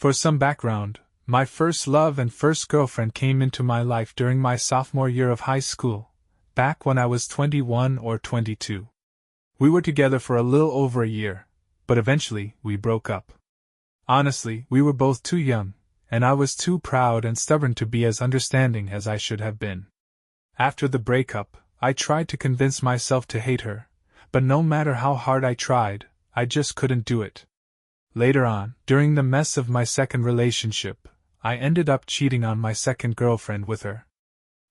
For some background, my first love and first girlfriend came into my life during my sophomore year of high school, back when I was 21 or 22. We were together for a little over a year, but eventually we broke up. Honestly, we were both too young, and I was too proud and stubborn to be as understanding as I should have been. After the breakup, I tried to convince myself to hate her, but no matter how hard I tried, I just couldn't do it. Later on, during the mess of my second relationship, I ended up cheating on my second girlfriend with her.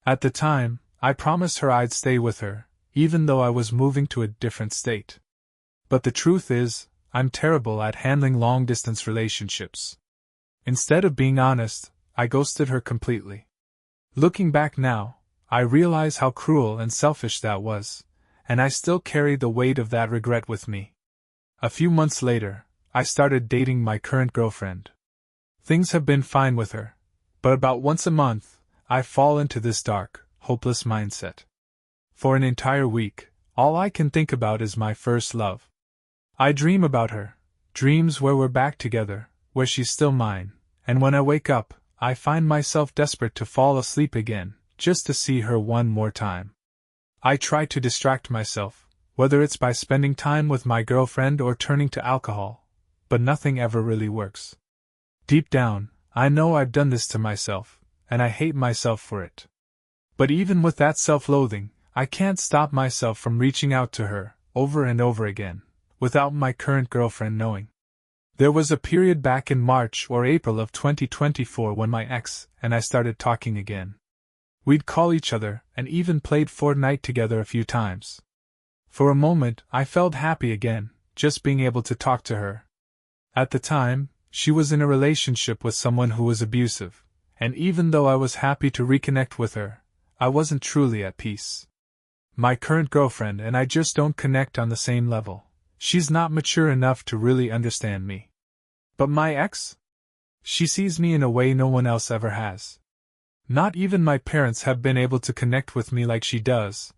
At the time, I promised her I'd stay with her, even though I was moving to a different state. But the truth is, I'm terrible at handling long-distance relationships. Instead of being honest, I ghosted her completely. Looking back now, I realize how cruel and selfish that was, and I still carry the weight of that regret with me. A few months later, I started dating my current girlfriend. Things have been fine with her, but about once a month, I fall into this dark, hopeless mindset. For an entire week, all I can think about is my first love. I dream about her, dreams where we're back together, where she's still mine, and when I wake up, I find myself desperate to fall asleep again, just to see her one more time. I try to distract myself, whether it's by spending time with my girlfriend or turning to alcohol, but nothing ever really works. Deep down, I know I've done this to myself, and I hate myself for it. But even with that self-loathing, I can't stop myself from reaching out to her, over and over again, without my current girlfriend knowing. There was a period back in March or April of 2024 when my ex and I started talking again. We'd call each other and even played Fortnite together a few times. For a moment, I felt happy again, just being able to talk to her. At the time, she was in a relationship with someone who was abusive, and even though I was happy to reconnect with her, I wasn't truly at peace. My current girlfriend and I just don't connect on the same level. She's not mature enough to really understand me. But my ex? She sees me in a way no one else ever has. Not even my parents have been able to connect with me like she does,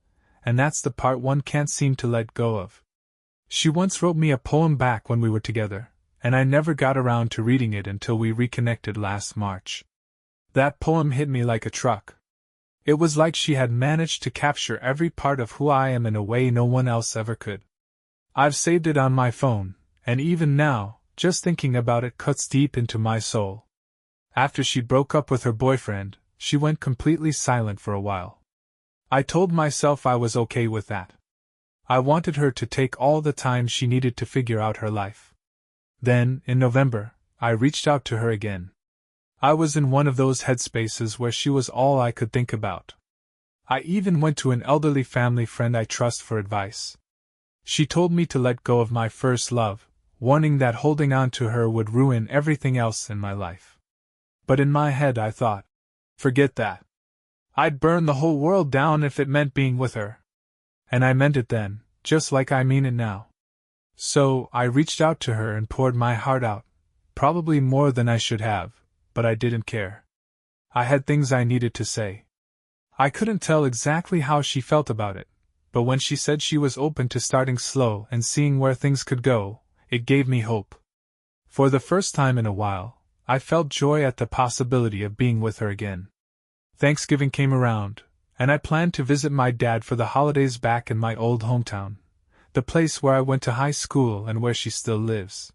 and that's the part one can't seem to let go of. She once wrote me a poem back when we were together, and I never got around to reading it until we reconnected last March. That poem hit me like a truck. It was like she had managed to capture every part of who I am in a way no one else ever could. I've saved it on my phone, and even now, just thinking about it cuts deep into my soul. After she broke up with her boyfriend, she went completely silent for a while. I told myself I was okay with that. I wanted her to take all the time she needed to figure out her life. Then, in November, I reached out to her again. I was in one of those headspaces where she was all I could think about. I even went to an elderly family friend I trust for advice. She told me to let go of my first love, warning that holding on to her would ruin everything else in my life. But in my head I thought, forget that. I'd burn the whole world down if it meant being with her. And I meant it then, just like I mean it now. So, I reached out to her and poured my heart out, probably more than I should have, but I didn't care. I had things I needed to say. I couldn't tell exactly how she felt about it, but when she said she was open to starting slow and seeing where things could go, it gave me hope. For the first time in a while, I felt joy at the possibility of being with her again. Thanksgiving came around, and I planned to visit my dad for the holidays back in my old hometown, the place where I went to high school and where she still lives.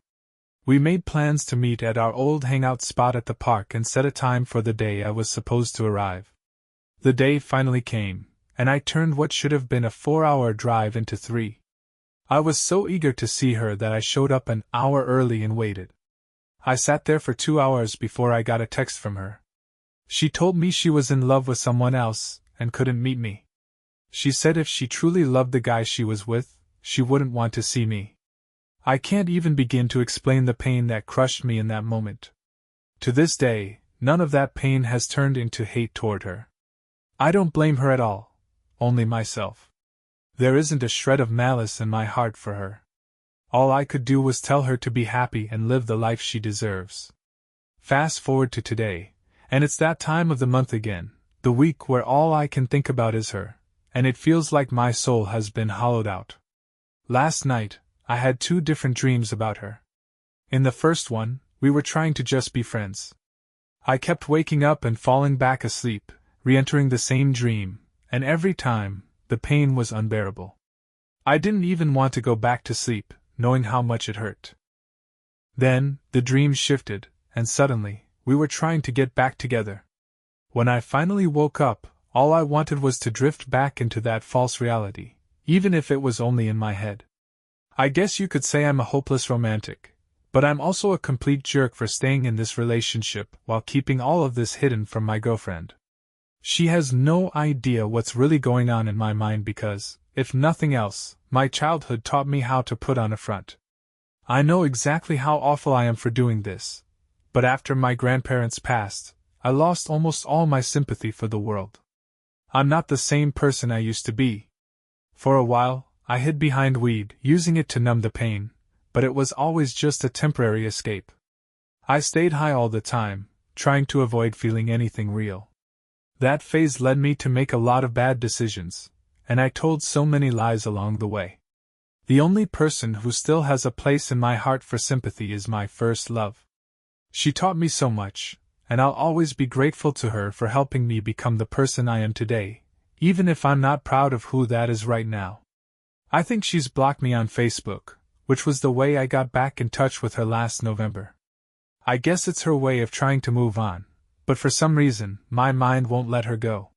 We made plans to meet at our old hangout spot at the park and set a time for the day I was supposed to arrive. The day finally came, and I turned what should have been a 4-hour drive into 3. I was so eager to see her that I showed up an hour early and waited. I sat there for 2 hours before I got a text from her. She told me she was in love with someone else and couldn't meet me. She said if she truly loved the guy she was with, she wouldn't want to see me. I can't even begin to explain the pain that crushed me in that moment. To this day, none of that pain has turned into hate toward her. I don't blame her at all, only myself. There isn't a shred of malice in my heart for her. All I could do was tell her to be happy and live the life she deserves. Fast forward to today, and it's that time of the month again, the week where all I can think about is her, and it feels like my soul has been hollowed out. Last night, I had 2 different dreams about her. In the first one, we were trying to just be friends. I kept waking up and falling back asleep, re-entering the same dream, and every time, the pain was unbearable. I didn't even want to go back to sleep, knowing how much it hurt. Then, the dream shifted, and suddenly, we were trying to get back together. When I finally woke up, all I wanted was to drift back into that false reality, even if it was only in my head. I guess you could say I'm a hopeless romantic, but I'm also a complete jerk for staying in this relationship while keeping all of this hidden from my girlfriend. She has no idea what's really going on in my mind because, if nothing else, my childhood taught me how to put on a front. I know exactly how awful I am for doing this, but after my grandparents passed, I lost almost all my sympathy for the world. I'm not the same person I used to be. For a while, I hid behind weed, using it to numb the pain, but it was always just a temporary escape. I stayed high all the time, trying to avoid feeling anything real. That phase led me to make a lot of bad decisions, and I told so many lies along the way. The only person who still has a place in my heart for sympathy is my first love. She taught me so much, and I'll always be grateful to her for helping me become the person I am today, even if I'm not proud of who that is right now. I think she's blocked me on Facebook, which was the way I got back in touch with her last November. I guess it's her way of trying to move on, but for some reason, my mind won't let her go.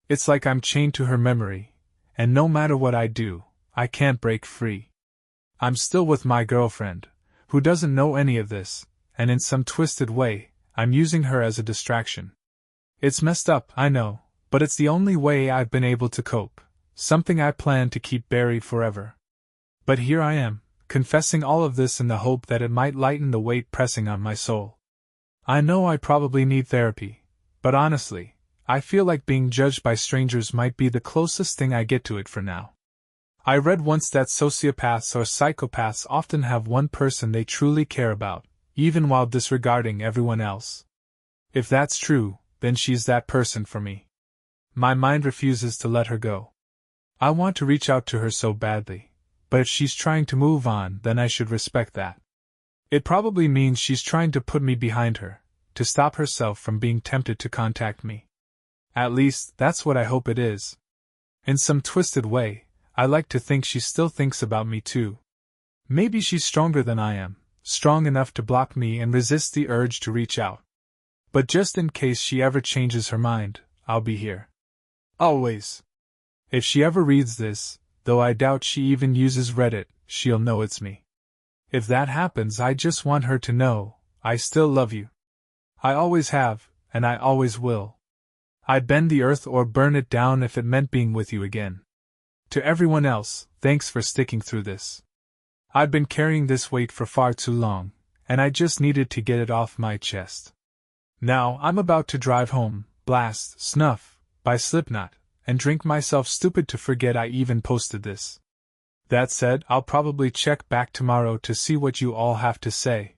It's like I'm chained to her memory, and no matter what I do, I can't break free. I'm still with my girlfriend, who doesn't know any of this, and in some twisted way, I'm using her as a distraction. It's messed up, I know, but it's the only way I've been able to cope, something I plan to keep buried forever. But here I am, confessing all of this in the hope that it might lighten the weight pressing on my soul. I know I probably need therapy, but honestly, I feel like being judged by strangers might be the closest thing I get to it for now. I read once that sociopaths or psychopaths often have one person they truly care about, even while disregarding everyone else. If that's true, then she's that person for me. My mind refuses to let her go. I want to reach out to her so badly, but if she's trying to move on, then I should respect that. It probably means she's trying to put me behind her, to stop herself from being tempted to contact me. At least, that's what I hope it is. In some twisted way, I like to think she still thinks about me too. Maybe she's stronger than I am, strong enough to block me and resist the urge to reach out. But just in case she ever changes her mind, I'll be here. Always. If she ever reads this, though I doubt she even uses Reddit, she'll know it's me. If that happens, I just want her to know, I still love you. I always have, and I always will. I'd bend the earth or burn it down if it meant being with you again. To everyone else, thanks for sticking through this. I've been carrying this weight for far too long, and I just needed to get it off my chest. Now I'm about to drive home, blast Snuff by Slipknot, and drink myself stupid to forget I even posted this. That said, I'll probably check back tomorrow to see what you all have to say.